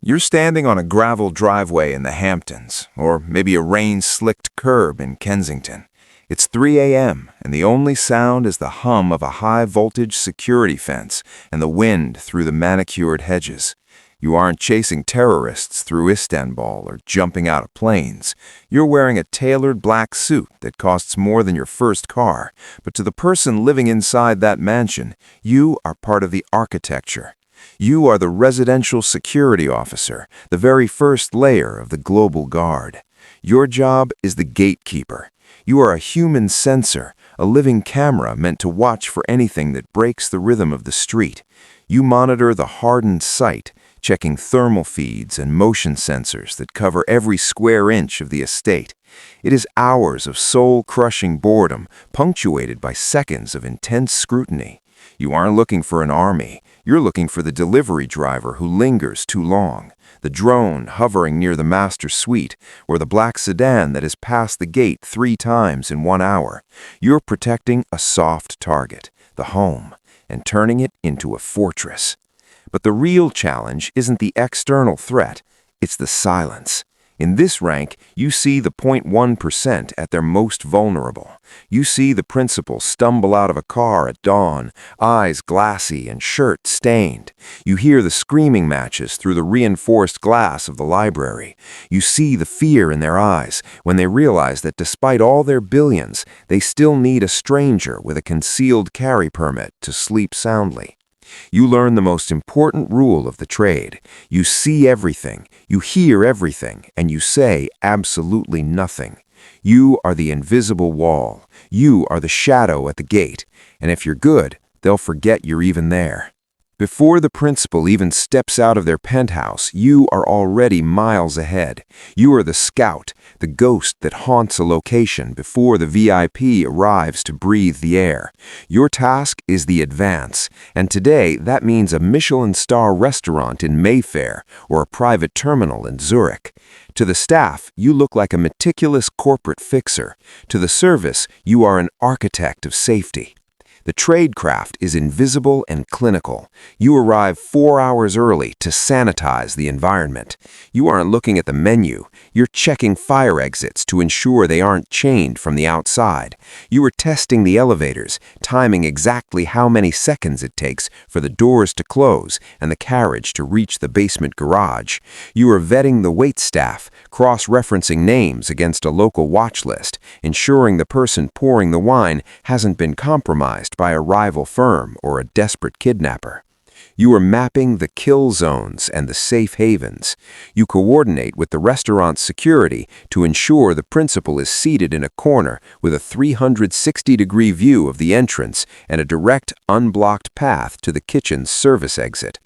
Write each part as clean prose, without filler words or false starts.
You're standing on a gravel driveway in the Hamptons, or maybe a rain-slicked curb in Kensington. It's 3 a.m., and the only sound is the hum of a high-voltage security fence and the wind through the manicured hedges. You aren't chasing terrorists through Istanbul or jumping out of planes. You're wearing a tailored black suit that costs more than your first car, but to the person living inside that mansion, you are part of the architecture. You are the residential security officer, the very first layer of the global guard. Your job is the gatekeeper. You are a human sensor, a living camera meant to watch for anything that breaks the rhythm of the street. You monitor the hardened site, checking thermal feeds and motion sensors that cover every square inch of the estate. It is hours of soul-crushing boredom, punctuated by seconds of intense scrutiny. You aren't looking for an army. You're looking for the delivery driver who lingers too long, the drone hovering near the master suite, or the black sedan that has passed the gate 3 times in 1 hour. You're protecting a soft target, the home, and turning it into a fortress. But the real challenge isn't the external threat, it's the silence. In this rank, you see the 0.1% at their most vulnerable. You see the principal stumble out of a car at dawn, eyes glassy and shirt stained. You hear the screaming matches through the reinforced glass of the library. You see the fear in their eyes when they realize that despite all their billions, they still need a stranger with a concealed carry permit to sleep soundly. You learn the most important rule of the trade. You see everything, you hear everything, and you say absolutely nothing. You are the invisible wall. You are the shadow at the gate. And if you're good, they'll forget you're even there. Before the principal even steps out of their penthouse, you are already miles ahead. You are the scout, the ghost that haunts a location before the VIP arrives to breathe the air. Your task is the advance, and today that means a Michelin star restaurant in Mayfair or a private terminal in Zurich. To the staff, you look like a meticulous corporate fixer. To the service, you are an architect of safety. The tradecraft is invisible and clinical. You arrive 4 hours early to sanitize the environment. You aren't looking at the menu. You're checking fire exits to ensure they aren't chained from the outside. You are testing the elevators, timing exactly how many seconds it takes for the doors to close and the carriage to reach the basement garage. You are vetting the waitstaff, cross-referencing names against a local watch list, ensuring the person pouring the wine hasn't been compromised by a rival firm or a desperate kidnapper. You are mapping the kill zones and the safe havens. You coordinate with the restaurant's security to ensure the principal is seated in a corner with a 360-degree view of the entrance and a direct, unblocked path to the kitchen's service exit.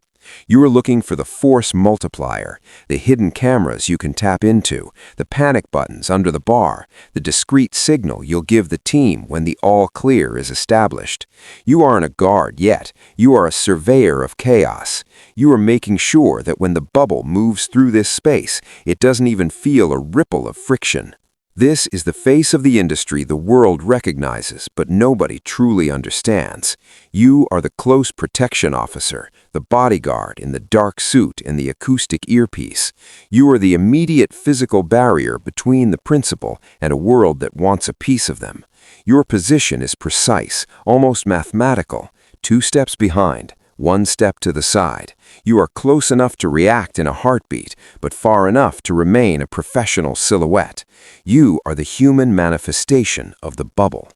You are looking for the force multiplier, the hidden cameras you can tap into, the panic buttons under the bar, the discreet signal you'll give the team when the all clear is established. You aren't a guard yet. You are a surveyor of chaos. You are making sure that when the bubble moves through this space, it doesn't even feel a ripple of friction. This is the face of the industry the world recognizes, but nobody truly understands. You are the close protection officer, the bodyguard in the dark suit and the acoustic earpiece. You are the immediate physical barrier between the principal and a world that wants a piece of them. Your position is precise, almost mathematical. 2 steps behind, 1 step to the side. You are close enough to react in a heartbeat, but far enough to remain a professional silhouette. You are the human manifestation of the bubble.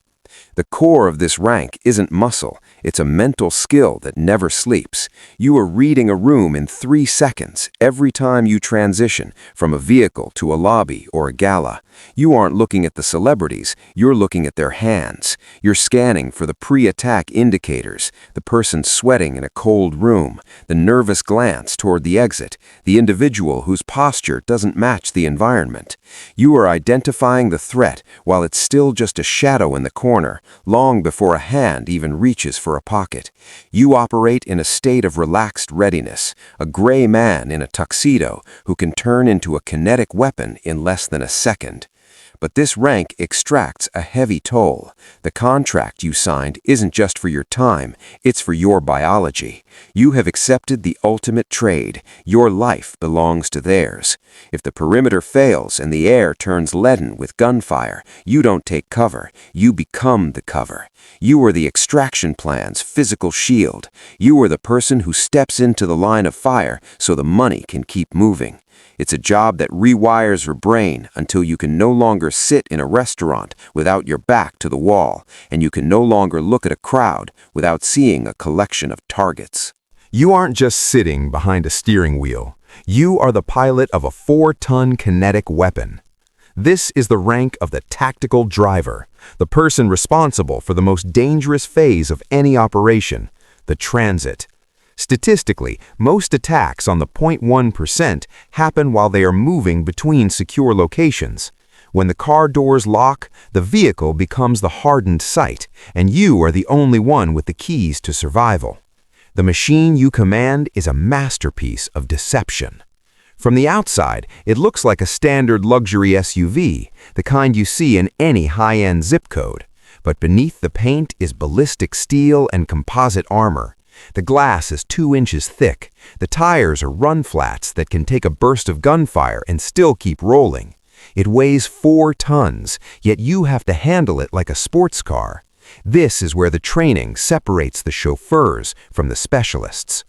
The core of this rank isn't muscle, it's a mental skill that never sleeps. You are reading a room in 3 seconds every time you transition from a vehicle to a lobby or a gala. You aren't looking at the celebrities, you're looking at their hands. You're scanning for the pre-attack indicators, the person sweating in a cold room, the nervous glance toward the exit, the individual whose posture doesn't match the environment. You are identifying the threat while it's still just a shadow in the corner, long before a hand even reaches for a pocket. You operate in a state of relaxed readiness, a gray man in a tuxedo who can turn into a kinetic weapon in less than a second. But this rank extracts a heavy toll. The contract you signed isn't just for your time, it's for your biology. You have accepted the ultimate trade. Your life belongs to theirs. If the perimeter fails and the air turns leaden with gunfire, you don't take cover. You become the cover. You are the extraction plan's physical shield. You are the person who steps into the line of fire so the money can keep moving. It's a job that rewires your brain until you can no longer sit in a restaurant without your back to the wall, and you can no longer look at a crowd without seeing a collection of targets. You aren't just sitting behind a steering wheel. You are the pilot of a 4-ton kinetic weapon. This is the rank of the tactical driver, the person responsible for the most dangerous phase of any operation, the transit. Statistically, most attacks on the 0.1% happen while they are moving between secure locations. When the car doors lock, the vehicle becomes the hardened site, and you are the only one with the keys to survival. The machine you command is a masterpiece of deception. From the outside, it looks like a standard luxury SUV, the kind you see in any high-end zip code. But beneath the paint is ballistic steel and composite armor. The glass is 2 inches thick. The tires are run flats that can take a burst of gunfire and still keep rolling. It weighs 4 tons, yet you have to handle it like a sports car. This is where the training separates the chauffeurs from the specialists.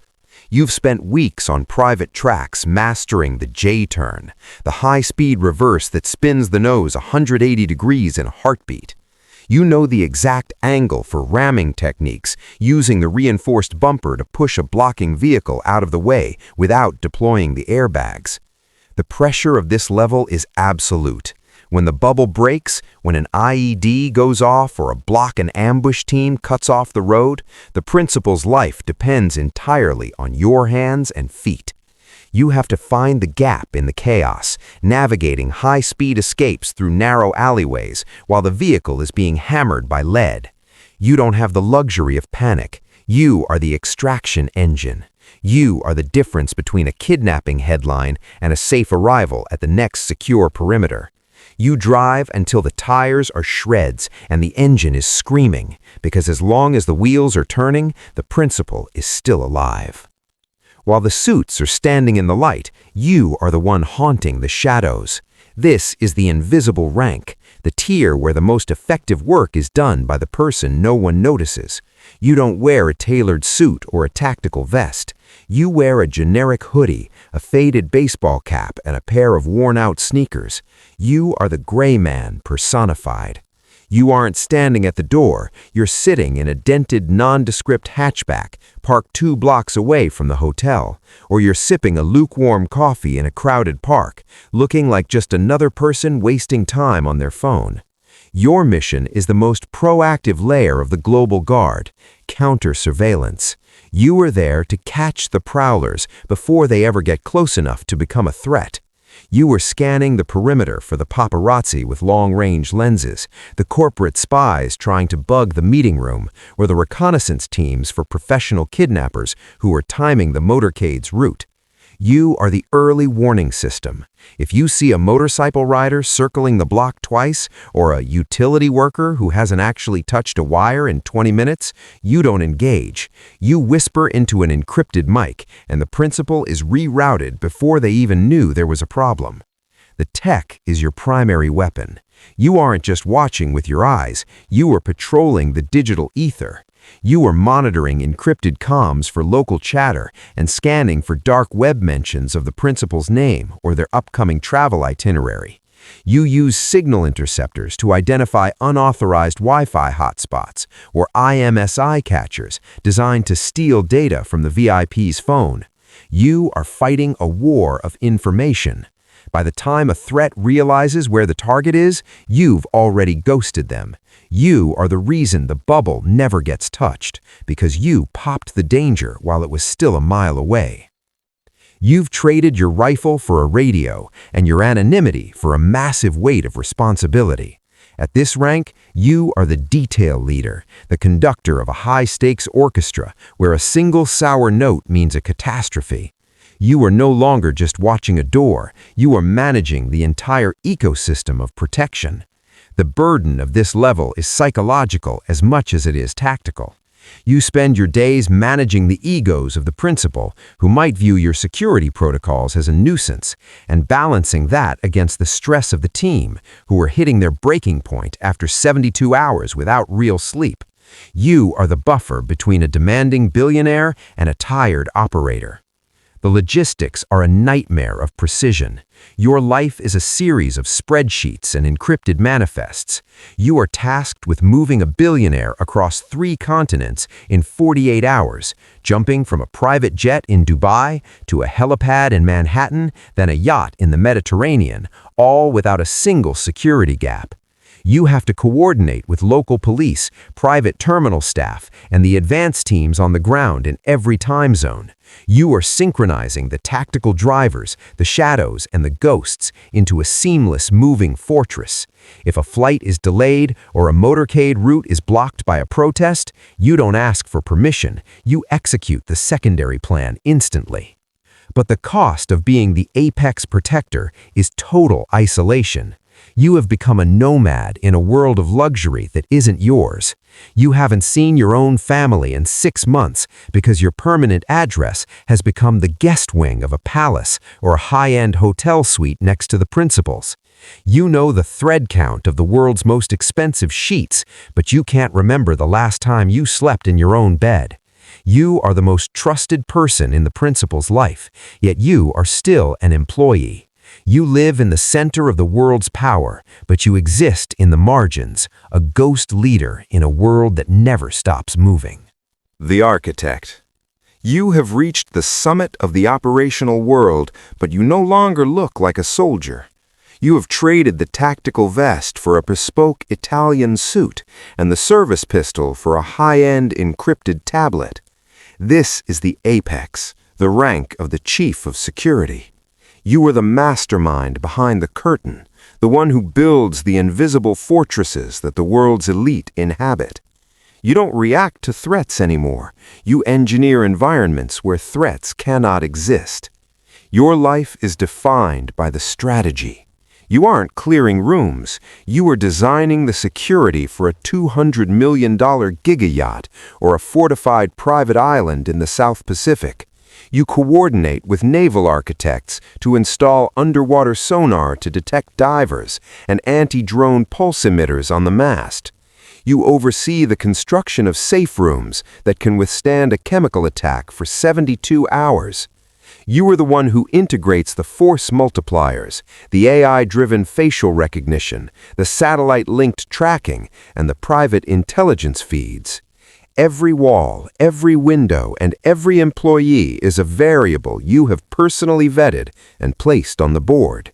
You've spent weeks on private tracks mastering the J-turn, the high-speed reverse that spins the nose 180 degrees in a heartbeat. You know the exact angle for ramming techniques, using the reinforced bumper to push a blocking vehicle out of the way without deploying the airbags. The pressure of this level is absolute. When the bubble breaks, when an IED goes off or a block and ambush team cuts off the road, the principal's life depends entirely on your hands and feet. You have to find the gap in the chaos, navigating high-speed escapes through narrow alleyways while the vehicle is being hammered by lead. You don't have the luxury of panic. You are the extraction engine. You are the difference between a kidnapping headline and a safe arrival at the next secure perimeter. You drive until the tires are shreds and the engine is screaming, because as long as the wheels are turning, the principal is still alive. While the suits are standing in the light, you are the one haunting the shadows. This is the invisible rank, the tier where the most effective work is done by the person no one notices. You don't wear a tailored suit or a tactical vest. You wear a generic hoodie, a faded baseball cap, and a pair of worn-out sneakers. You are the gray man personified. You aren't standing at the door, you're sitting in a dented, nondescript hatchback parked 2 blocks away from the hotel, or you're sipping a lukewarm coffee in a crowded park, looking like just another person wasting time on their phone. Your mission is the most proactive layer of the global guard, counter-surveillance. You are there to catch the prowlers before they ever get close enough to become a threat. You were scanning the perimeter for the paparazzi with long-range lenses, the corporate spies trying to bug the meeting room, or the reconnaissance teams for professional kidnappers who are timing the motorcade's route. You are the early warning system. If you see a motorcycle rider circling the block twice, or a utility worker who hasn't actually touched a wire in 20 minutes, you don't engage. You whisper into an encrypted mic, and the principal is rerouted before they even knew there was a problem. The tech is your primary weapon. You aren't just watching with your eyes, you are patrolling the digital ether. You are monitoring encrypted comms for local chatter and scanning for dark web mentions of the principal's name or their upcoming travel itinerary. You use signal interceptors to identify unauthorized Wi-Fi hotspots or IMSI catchers designed to steal data from the VIP's phone. You are fighting a war of information. By the time a threat realizes where the target is, you've already ghosted them. You are the reason the bubble never gets touched, because you popped the danger while it was still a mile away. You've traded your rifle for a radio and your anonymity for a massive weight of responsibility. At this rank, you are the detail leader, the conductor of a high-stakes orchestra where a single sour note means a catastrophe. You are no longer just watching a door, you are managing the entire ecosystem of protection. The burden of this level is psychological as much as it is tactical. You spend your days managing the egos of the principal, who might view your security protocols as a nuisance, and balancing that against the stress of the team, who are hitting their breaking point after 72 hours without real sleep. You are the buffer between a demanding billionaire and a tired operator. The logistics are a nightmare of precision. Your life is a series of spreadsheets and encrypted manifests. You are tasked with moving a billionaire across 3 continents in 48 hours, jumping from a private jet in Dubai to a helipad in Manhattan, then a yacht in the Mediterranean, all without a single security gap. You have to coordinate with local police, private terminal staff, and the advance teams on the ground in every time zone. You are synchronizing the tactical drivers, the shadows, and the ghosts into a seamless moving fortress. If a flight is delayed or a motorcade route is blocked by a protest, you don't ask for permission, you execute the secondary plan instantly. But the cost of being the apex protector is total isolation. You have become a nomad in a world of luxury that isn't yours. You haven't seen your own family in 6 months because your permanent address has become the guest wing of a palace or a high-end hotel suite next to the principal's. You know the thread count of the world's most expensive sheets, but you can't remember the last time you slept in your own bed. You are the most trusted person in the principal's life, yet you are still an employee. You live in the center of the world's power, but you exist in the margins, a ghost leader in a world that never stops moving. The architect. You have reached the summit of the operational world, but you no longer look like a soldier. You have traded the tactical vest for a bespoke Italian suit and the service pistol for a high-end encrypted tablet. This is the apex, the rank of the chief of security. You are the mastermind behind the curtain, the one who builds the invisible fortresses that the world's elite inhabit. You don't react to threats anymore. You engineer environments where threats cannot exist. Your life is defined by the strategy. You aren't clearing rooms. You are designing the security for a $200 million giga-yacht or a fortified private island in the South Pacific. You coordinate with naval architects to install underwater sonar to detect divers and anti-drone pulse emitters on the mast. You oversee the construction of safe rooms that can withstand a chemical attack for 72 hours. You are the one who integrates the force multipliers, the AI-driven facial recognition, the satellite-linked tracking, and the private intelligence feeds. Every wall, every window, and every employee is a variable you have personally vetted and placed on the board.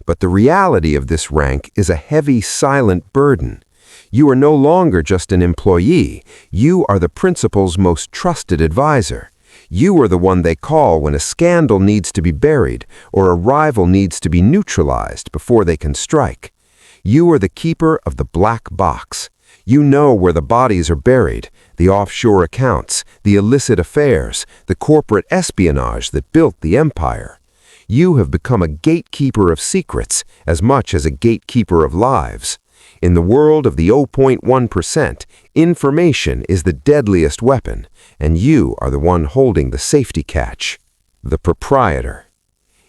But the reality of this rank is a heavy, silent burden. You are no longer just an employee. You are the principal's most trusted advisor. You are the one they call when a scandal needs to be buried or a rival needs to be neutralized before they can strike. You are the keeper of the black box. You know where the bodies are buried, the offshore accounts, the illicit affairs, the corporate espionage that built the empire. You have become a gatekeeper of secrets as much as a gatekeeper of lives. In the world of the 0.1%, information is the deadliest weapon, and you are the one holding the safety catch. The proprietor.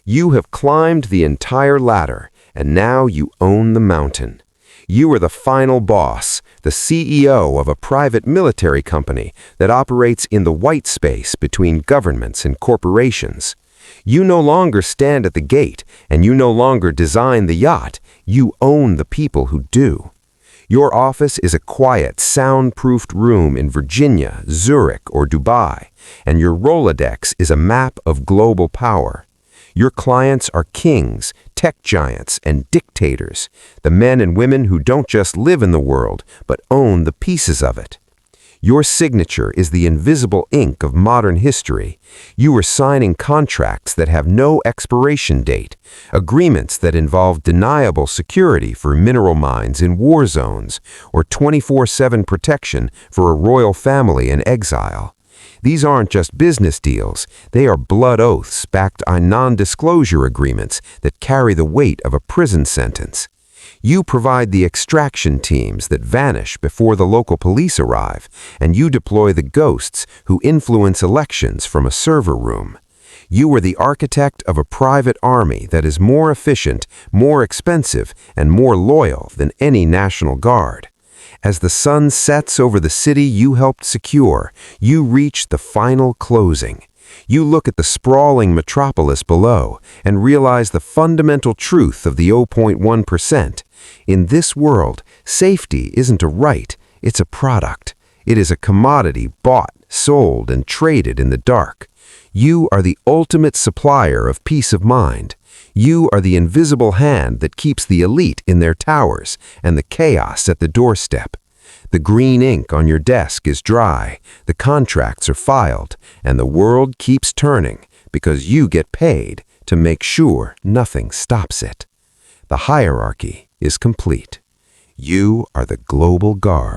You have climbed the entire ladder, and now you own the mountain. You are the final boss, the CEO of a private military company that operates in the white space between governments and corporations. You no longer stand at the gate, and you no longer design the yacht. You own the people who do. Your office is a quiet, soundproofed room in Virginia, Zurich, or Dubai, and your Rolodex is a map of global power. Your clients are kings, tech giants, and dictators, the men and women who don't just live in the world, but own the pieces of it. Your signature is the invisible ink of modern history. You are signing contracts that have no expiration date, agreements that involve deniable security for mineral mines in war zones, or 24/7 protection for a royal family in exile. These aren't just business deals, they are blood oaths backed by non-disclosure agreements that carry the weight of a prison sentence. You provide the extraction teams that vanish before the local police arrive, and you deploy the ghosts who influence elections from a server room. You are the architect of a private army that is more efficient, more expensive, and more loyal than any National Guard. As the sun sets over the city you helped secure, you reach the final closing. You look at the sprawling metropolis below and realize the fundamental truth of the 0.1%. In this world, safety isn't a right, it's a product. It is a commodity bought, sold, and traded in the dark. You are the ultimate supplier of peace of mind. You are the invisible hand that keeps the elite in their towers and the chaos at the doorstep. The green ink on your desk is dry, the contracts are filed, and the world keeps turning because you get paid to make sure nothing stops it. The hierarchy is complete. You are the global guard.